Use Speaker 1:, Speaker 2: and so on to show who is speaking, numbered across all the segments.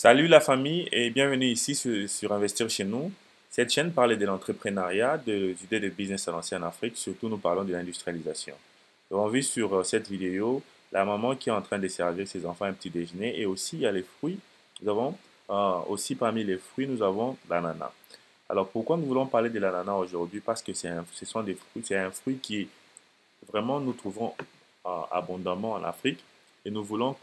Speaker 1: Salut la famille et bienvenue ici sur Investir chez nous. Cette chaîne parle de l'entrepreneuriat, des idées de business à lancer en Afrique, surtout nous parlons de l'industrialisation. Donc, on vit sur cette vidéo la maman qui est en train de servir ses enfants un petit déjeuner et aussi il y a les fruits. Nous avons aussi parmi les fruits, nous avons l'ananas. Alors pourquoi nous voulons parler de l'ananas aujourd'hui? Parce que ce sont des fruits, c'est un fruit qui vraiment nous trouvons abondamment en Afrique et nous voulons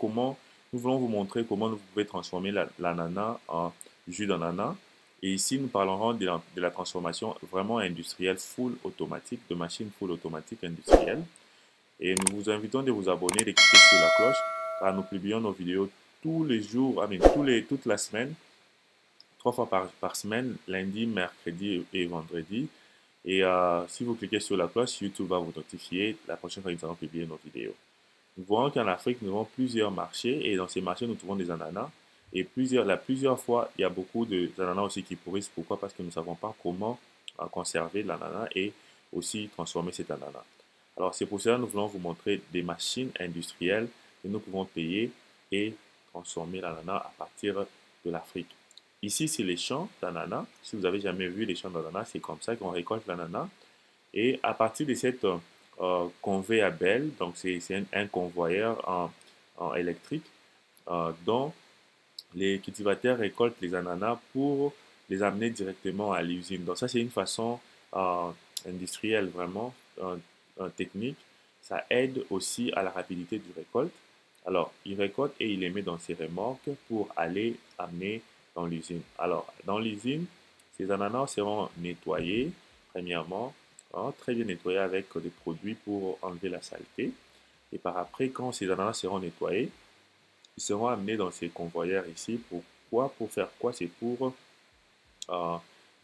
Speaker 1: vous montrer comment vous pouvez transformer l'ananas en jus d'ananas. Et ici, nous parlerons de la transformation vraiment industrielle full automatique, de machines full automatique industrielle. Et nous vous invitons de vous abonner, de cliquer sur la cloche, car nous publions nos vidéos tous les jours, toute la semaine, 3 fois par semaine, lundi, mercredi et vendredi. Et si vous cliquez sur la cloche, YouTube va vous notifier la prochaine fois que nous allons publier nos vidéos. Nous voyons qu'en Afrique, nous avons plusieurs marchés et dans ces marchés, nous trouvons des ananas. Et plusieurs fois, il y a beaucoup d'ananas aussi qui pourrissent. Pourquoi? Parce que nous ne savons pas comment conserver l'ananas et aussi transformer cet ananas. Alors, c'est pour cela que nous voulons vous montrer des machines industrielles que nous pouvons payer et transformer l'ananas à partir de l'Afrique. Ici, c'est les champs d'ananas. Si vous avez jamais vu les champs d'ananas, c'est comme ça qu'on récolte l'ananas. Et à partir de cette conveyable, donc c'est un convoyeur en électrique, dont les cultivateurs récoltent les ananas pour les amener directement à l'usine. Donc ça, c'est une façon industrielle vraiment technique. Ça aide aussi à la rapidité du récolte. Alors, il récolte et il les met dans ses remorques pour aller amener dans l'usine. Alors, dans l'usine, ces ananas seront nettoyés, premièrement, très bien nettoyés avec des produits pour enlever la saleté. Et par après, quand ces ananas seront nettoyés, ils seront amenés dans ces convoyeurs ici. Pourquoi? Pour faire quoi? C'est pour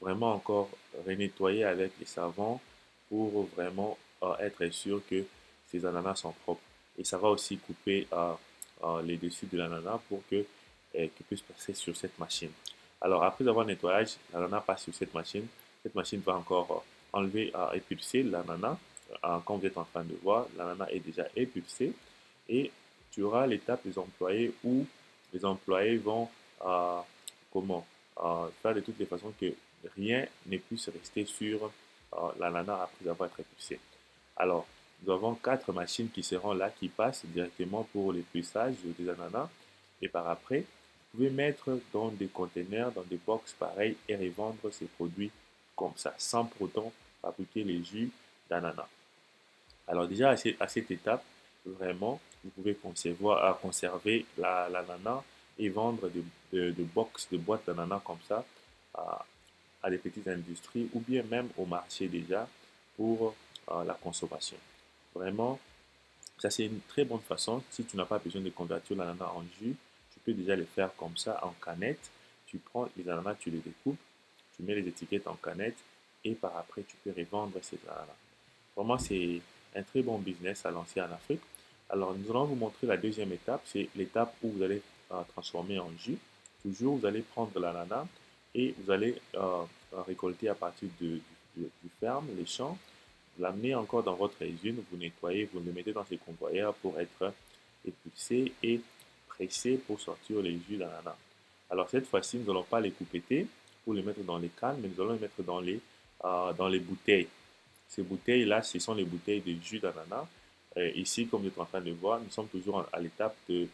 Speaker 1: vraiment encore renettoyer avec les savons pour vraiment être sûr que ces ananas sont propres. Et ça va aussi couper les dessus de l'ananas pour qu'il puisse passer sur cette machine. Alors après avoir nettoyage, l'ananas passe sur cette machine. Cette machine va encore enlever, épulser l'ananas. Comme vous êtes en train de voir, l'ananas est déjà épulsé. Et tu auras l'étape des employés où les employés vont comment faire de toutes les façons que rien ne puisse rester sur l'ananas après avoir été épulsé. Alors, nous avons 4 machines qui seront là, qui passent directement pour l'épluchage des ananas. Et par après, vous pouvez mettre dans des containers, dans des box pareils et revendre ces produits comme ça, sans pour autant fabriquer les jus d'ananas. Alors déjà, à cette étape, vraiment, vous pouvez conserver l'ananas et vendre de box, de boîtes d'ananas comme ça à des petites industries ou bien même au marché déjà pour la consommation. Vraiment, ça c'est une très bonne façon. Si tu n'as pas besoin de convertir l'ananas en jus, tu peux déjà le faire comme ça en canette. Tu prends les ananas, tu les découpes, tu mets les étiquettes en canette et par après tu peux revendre ces ananas. Vraiment, c'est un très bon business à lancer en Afrique. Alors, nous allons vous montrer la deuxième étape. C'est l'étape où vous allez transformer en jus. Toujours, vous allez prendre l'ananas et vous allez récolter à partir du ferme, les champs. Vous l'amenez encore dans votre usine, vous nettoyez, vous le mettez dans ces convoyeurs pour être épulsé et pressé pour sortir les jus d'ananas. Alors, cette fois-ci, nous n'allons pas les coupeter pour les mettre dans les cannes, mais nous allons les mettre dans les bouteilles. Ces bouteilles-là, ce sont les bouteilles de jus d'ananas. Ici, comme vous êtes en train de voir, nous sommes toujours à l'étape de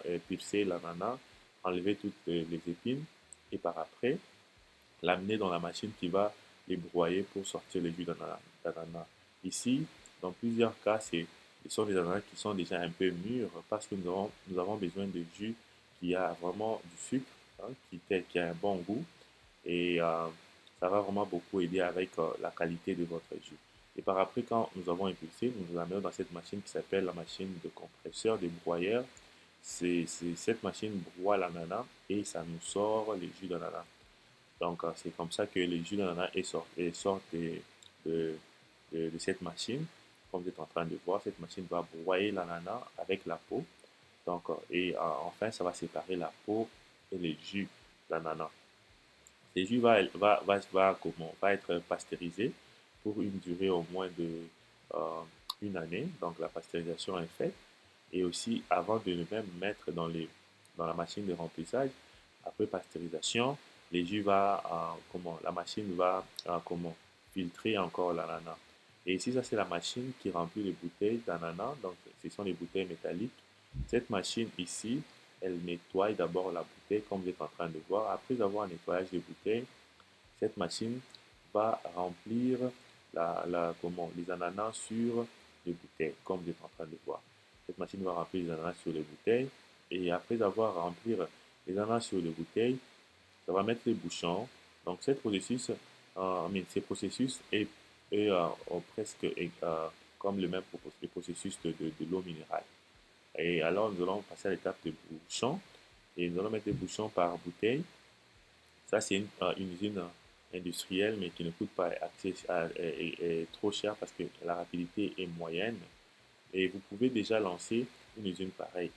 Speaker 1: épulser l'ananas, enlever toutes les épines et par après, l'amener dans la machine qui va les broyer pour sortir le jus d'ananas. Ici, dans plusieurs cas, ce sont des ananas qui sont déjà un peu mûrs parce que nous avons besoin de jus qui a vraiment du sucre, hein, qui a un bon goût et ça va vraiment beaucoup aider avec la qualité de votre jus. Et par après, quand nous avons impulsé, nous nous amenons dans cette machine qui s'appelle la machine de compresseur, de broyeur. Cette machine broie l'ananas et ça nous sort les jus d'ananas. Donc, c'est comme ça que les jus d'ananas sortent de cette machine. Comme vous êtes en train de voir, cette machine va broyer l'ananas avec la peau. Donc, enfin, ça va séparer la peau et les jus d'ananas. Les jus va être pasteurisé pour une durée au moins de une année. Donc, la pasteurisation est faite. Et aussi, avant de le même mettre dans la machine de remplissage, après pasteurisation, les jus la machine va filtrer encore l'ananas. Et ici, ça c'est la machine qui remplit les bouteilles d'ananas. Donc, ce sont les bouteilles métalliques. Cette machine ici, elle nettoie d'abord la bouteille, comme vous êtes en train de voir. Après avoir un nettoyage des bouteilles, cette machine va remplir les ananas sur les bouteilles, comme vous êtes en train de voir. Cette machine va remplir les ananas sur les bouteilles. Et après avoir rempli les ananas sur les bouteilles, ça va mettre les bouchons. Donc, ces processus est presque comme le processus de l'eau minérale. Et alors, nous allons passer à l'étape de bouchons. Et nous allons mettre des bouchons par bouteille. Ça, c'est une usine industrielle, mais qui ne coûte pas est trop cher parce que la rapidité est moyenne. Et vous pouvez déjà lancer une usine pareille.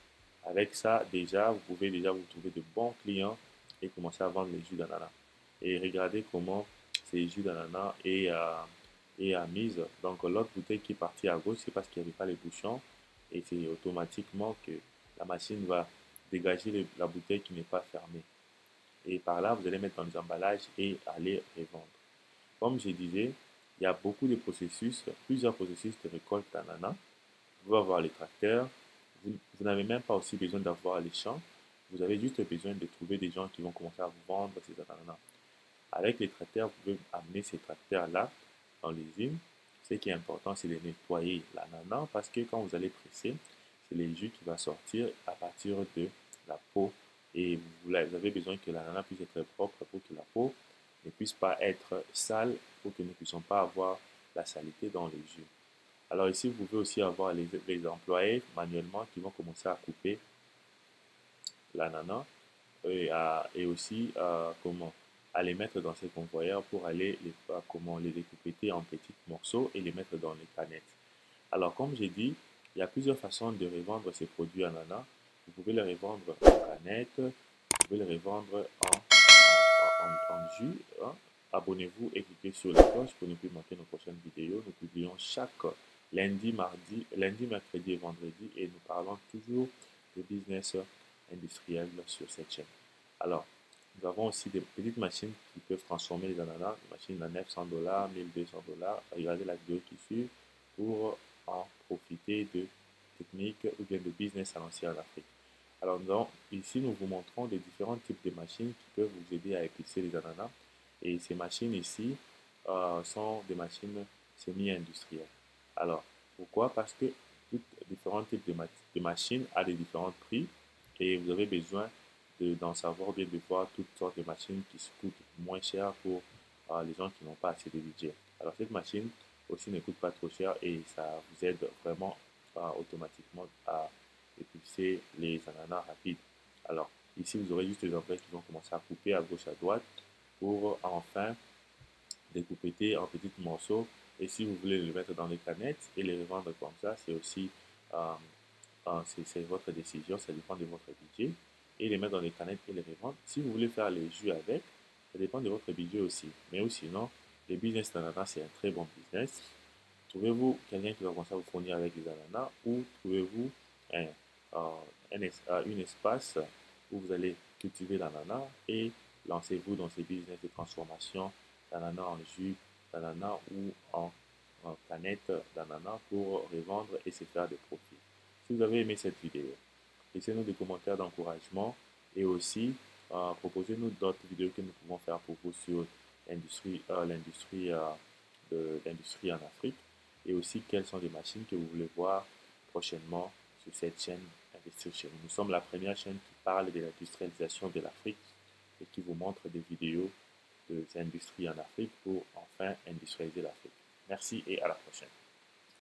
Speaker 1: Avec ça, déjà, vous pouvez déjà vous trouver de bons clients et commencer à vendre les jus d'ananas. Et regardez comment ces jus d'ananas est à mise. Donc, l'autre bouteille qui est partie à gauche, c'est parce qu'il n'y avait pas les bouchons. Et c'est automatiquement que la machine va dégager la bouteille qui n'est pas fermée. Et par là, vous allez mettre dans les emballages et aller revendre. Comme je disais, il y a plusieurs processus de récolte d'ananas. Vous pouvez avoir les tracteurs. Vous n'avez même pas aussi besoin d'avoir les champs. Vous avez juste besoin de trouver des gens qui vont commencer à vous vendre ces ananas. Avec les tracteurs, vous pouvez amener ces tracteurs-là dans l'usine. Ce qui est important, c'est de nettoyer l'ananas parce que quand vous allez presser, c'est les jus qui vont sortir à partir de la peau. Et vous avez besoin que l'ananas puisse être propre pour que la peau ne puisse pas être sale, pour que nous ne puissions pas avoir la saleté dans les jus. Alors ici, vous pouvez aussi avoir les employés manuellement qui vont commencer à couper l'ananas et aussi à les mettre dans ces convoyeurs pour aller les découper en petits morceaux et les mettre dans les canettes. Alors comme j'ai dit, il y a plusieurs façons de revendre ces produits ananas. Vous pouvez les revendre en canettes, vous pouvez les revendre en jus. Hein. Abonnez-vous et cliquez sur la cloche pour ne plus manquer nos prochaines vidéos. Nous publions chaque lundi, mercredi et vendredi et nous parlons toujours de business industriel sur cette chaîne. Alors, nous avons aussi des petites machines qui peuvent transformer les ananas, des machines à 900 $, 1200 $. Regardez la vidéo qui suit pour en profiter de techniques ou bien de business à lancer en Afrique. Alors, ici, nous vous montrons des différents types de machines qui peuvent vous aider à épicer les ananas. Et ces machines ici sont des machines semi-industrielles. Alors, pourquoi? Parce que différents types de machines ont des différents prix et vous avez besoin d'en savoir bien de voir toutes sortes de machines qui se coûtent moins cher pour les gens qui n'ont pas assez de budget. Alors, cette machine aussi ne coûte pas trop cher et ça vous aide vraiment automatiquement à éplucher les ananas rapides. Alors, ici, vous aurez juste les employés qui vont commencer à couper à gauche, à droite pour enfin découper en petits morceaux. Et si vous voulez les mettre dans les canettes et les revendre comme ça, c'est aussi c'est votre décision, ça dépend de votre budget. Et les mettre dans les canettes et les revendre. Si vous voulez faire les jus avec, ça dépend de votre budget aussi. Mais sinon, le business d'ananas, c'est un très bon business. Trouvez-vous quelqu'un qui va commencer à vous fournir avec des ananas ou trouvez-vous un espace où vous allez cultiver l'ananas et lancez-vous dans ces business de transformation d'ananas en jus d'ananas ou en canette d'ananas pour revendre et se faire des profits. Si vous avez aimé cette vidéo, laissez-nous des commentaires d'encouragement et aussi proposez-nous d'autres vidéos que nous pouvons faire pour vous sur l'industrie en Afrique et aussi quelles sont les machines que vous voulez voir prochainement sur cette chaîne Investir chez nous. Nous sommes la première chaîne qui parle de l'industrialisation de l'Afrique et qui vous montre des vidéos de l'industrie en Afrique pour enfin industrialiser l'Afrique. Merci et à la prochaine.